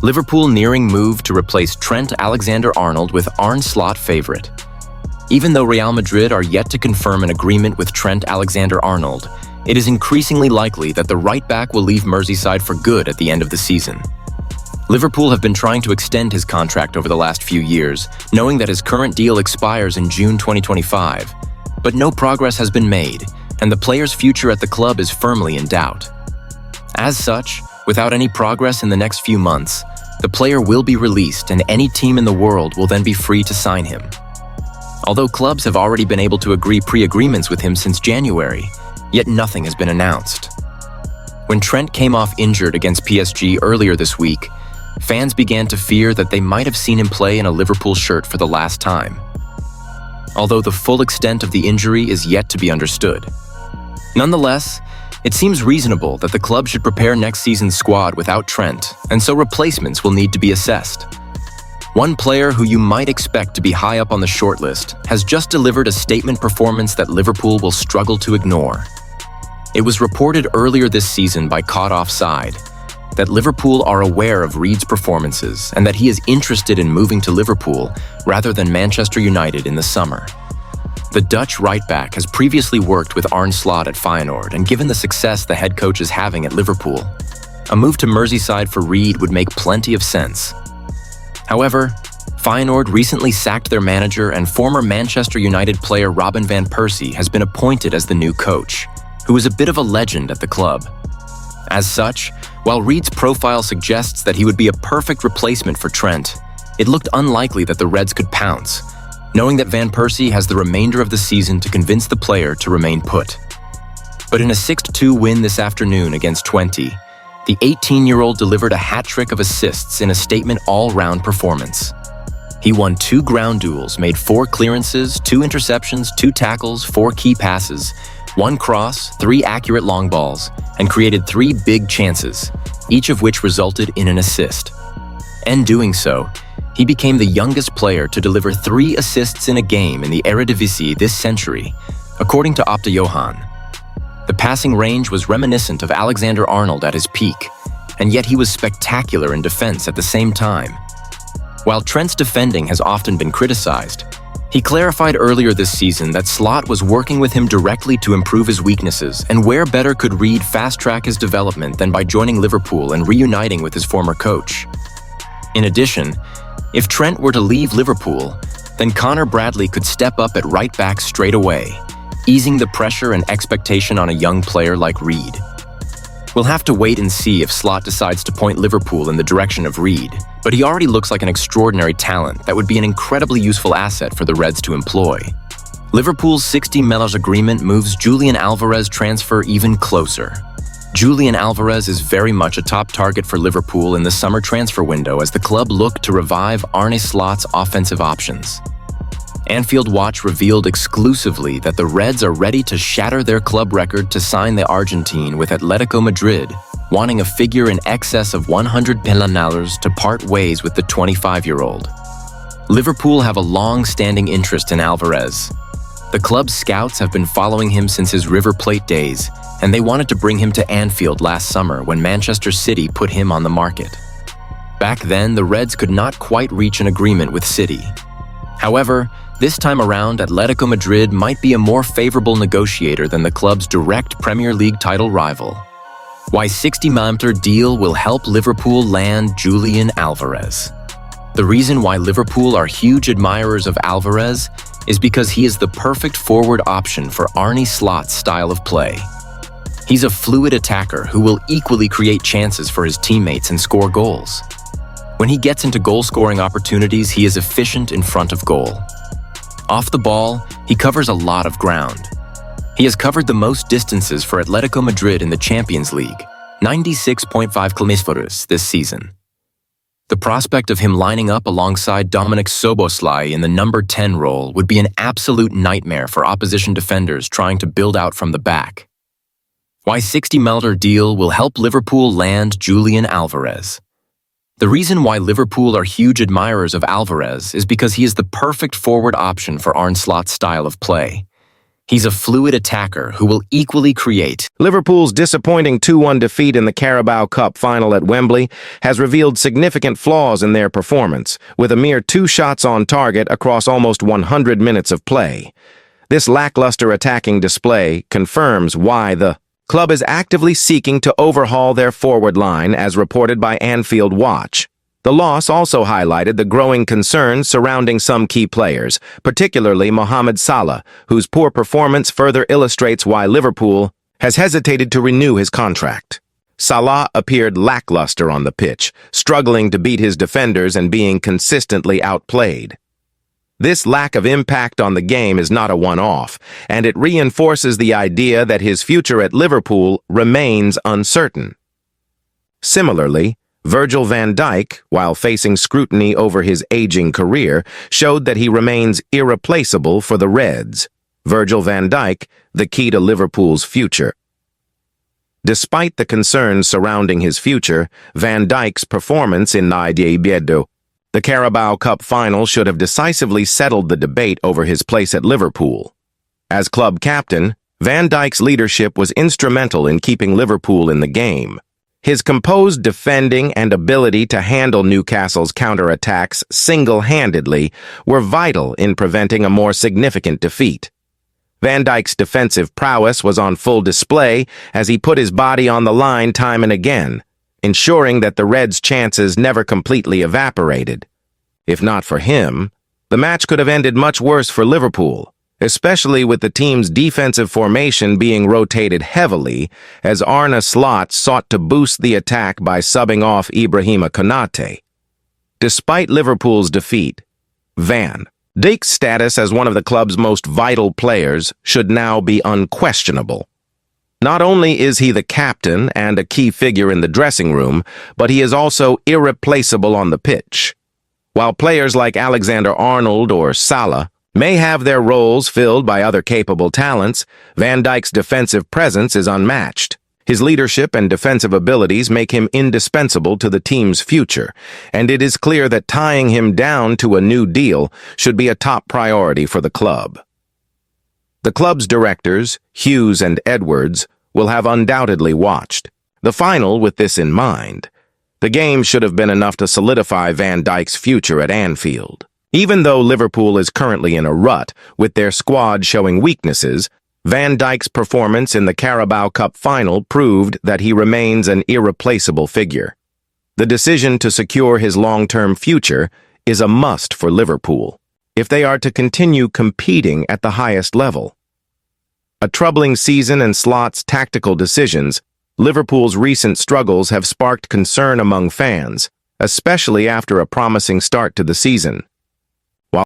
Liverpool nearing move to replace Trent Alexander-Arnold with Arne Slot favorite. Even though Real Madrid are yet to confirm an agreement with Trent Alexander-Arnold, it is increasingly likely that the right-back will leave Merseyside for good at the end of the season. Liverpool have been trying to extend his contract over the last few years, knowing that his current deal expires in June 2025. But no progress has been made, and the player's future at the club is firmly in doubt. As such, without any progress in the next few months, the player will be released and any team in the world will then be free to sign him. Although clubs have already been able to agree pre-agreements with him since January, yet nothing has been announced. When Trent came off injured against PSG earlier this week, fans began to fear that they might have seen him play in a Liverpool shirt for the last time. Although the full extent of the injury is yet to be understood. Nonetheless, it seems reasonable that the club should prepare next season's squad without Trent, and so replacements will need to be assessed. One player who you might expect to be high up on the shortlist has just delivered a statement performance that Liverpool will struggle to ignore. It was reported earlier this season by Caught Offside that Liverpool are aware of Reed's performances and that he is interested in moving to Liverpool rather than Manchester United in the summer. The Dutch right-back has previously worked with Arne Slot at Feyenoord, and given the success the head coach is having at Liverpool, a move to Merseyside for Reed would make plenty of sense. However, Feyenoord recently sacked their manager, and former Manchester United player Robin van Persie has been appointed as the new coach, who is a bit of a legend at the club. As such, while Reed's profile suggests that he would be a perfect replacement for Trent, it looked unlikely that the Reds could pounce, knowing that Van Persie has the remainder of the season to convince the player to remain put. But in a 6-2 win this afternoon against Twente, the 18-year-old delivered a hat-trick of assists in a statement all-round performance. He won 2 ground duels, made 4 clearances, 2 interceptions, 2 tackles, 4 key passes, 1 cross, 3 accurate long balls, and created 3 big chances, each of which resulted in an assist. And doing so, he became the youngest player to deliver 3 assists in a game in the Eredivisie this century, according to Opta Johan. The passing range was reminiscent of Alexander-Arnold at his peak, and yet he was spectacular in defense at the same time. While Trent's defending has often been criticized, he clarified earlier this season that Slot was working with him directly to improve his weaknesses, and where better could Reed fast-track his development than by joining Liverpool and reuniting with his former coach. In addition, if Trent were to leave Liverpool, then Connor Bradley could step up at right-back straight away, easing the pressure and expectation on a young player like Reed. We'll have to wait and see if Slot decides to point Liverpool in the direction of Reed, but he already looks like an extraordinary talent that would be an incredibly useful asset for the Reds to employ. Liverpool's 60 million agreement moves Julian Alvarez transfer even closer. Julian Alvarez is very much a top target for Liverpool in the summer transfer window as the club look to revive Arne Slot's offensive options. Anfield Watch revealed exclusively that the Reds are ready to shatter their club record to sign the Argentine, with Atletico Madrid wanting a figure in excess of $100 million to part ways with the 25-year-old. Liverpool have a long-standing interest in Alvarez. The club's scouts have been following him since his River Plate days, and they wanted to bring him to Anfield last summer when Manchester City put him on the market. Back then, the Reds could not quite reach an agreement with City. However, this time around, Atletico Madrid might be a more favorable negotiator than the club's direct Premier League title rival. Why $60 million deal will help Liverpool land Julian Alvarez. The reason why Liverpool are huge admirers of Alvarez is because he is the perfect forward option for Arne Slot's style of play. He's a fluid attacker who will equally create chances for his teammates and score goals. When he gets into goal-scoring opportunities, he is efficient in front of goal. Off the ball, he covers a lot of ground. He has covered the most distances for Atletico Madrid in the Champions League, 96.5 kilometers this season. The prospect of him lining up alongside Dominik Szoboszlai in the number 10 role would be an absolute nightmare for opposition defenders trying to build out from the back. Why $60 million deal will help Liverpool land Julian Alvarez. The reason why Liverpool are huge admirers of Alvarez is because he is the perfect forward option for Arne Slot's style of play. He's a fluid attacker who will equally create. Liverpool's disappointing 2-1 defeat in the Carabao Cup final at Wembley has revealed significant flaws in their performance, with a mere 2 shots on target across almost 100 minutes of play. This lackluster attacking display confirms why the club is actively seeking to overhaul their forward line, as reported by Anfield Watch. The loss also highlighted the growing concerns surrounding some key players, particularly Mohamed Salah, whose poor performance further illustrates why Liverpool has hesitated to renew his contract. Salah appeared lackluster on the pitch, struggling to beat his defenders and being consistently outplayed. This lack of impact on the game is not a one-off, and it reinforces the idea that his future at Liverpool remains uncertain. Similarly, Virgil van Dijk, while facing scrutiny over his aging career, showed that he remains irreplaceable for the Reds. Virgil van Dijk, the key to Liverpool's future. Despite the concerns surrounding his future, Van Dijk's performance in the Carabao Cup final should have decisively settled the debate over his place at Liverpool. As club captain, Van Dijk's leadership was instrumental in keeping Liverpool in the game. His composed defending and ability to handle Newcastle's counterattacks single-handedly were vital in preventing a more significant defeat. Van Dijk's defensive prowess was on full display as he put his body on the line time and again, ensuring that the Reds' chances never completely evaporated. If not for him, the match could have ended much worse for Liverpool, especially with the team's defensive formation being rotated heavily as Arne Slot sought to boost the attack by subbing off Ibrahima Konate. Despite Liverpool's defeat, Van Dijk's status as one of the club's most vital players should now be unquestionable. Not only is he the captain and a key figure in the dressing room, but he is also irreplaceable on the pitch. While players like Alexander-Arnold or Salah may have their roles filled by other capable talents, Van Dijk's defensive presence is unmatched. His leadership and defensive abilities make him indispensable to the team's future, and it is clear that tying him down to a new deal should be a top priority for the club. The club's directors, Hughes and Edwards, will have undoubtedly watched the final with this in mind. The game should have been enough to solidify Van Dijk's future at Anfield. Even though Liverpool is currently in a rut, with their squad showing weaknesses, Van Dijk's performance in the Carabao Cup final proved that he remains an irreplaceable figure. The decision to secure his long-term future is a must for Liverpool, if they are to continue competing at the highest level. A troubling season and Slot's tactical decisions, Liverpool's recent struggles have sparked concern among fans, especially after a promising start to the season.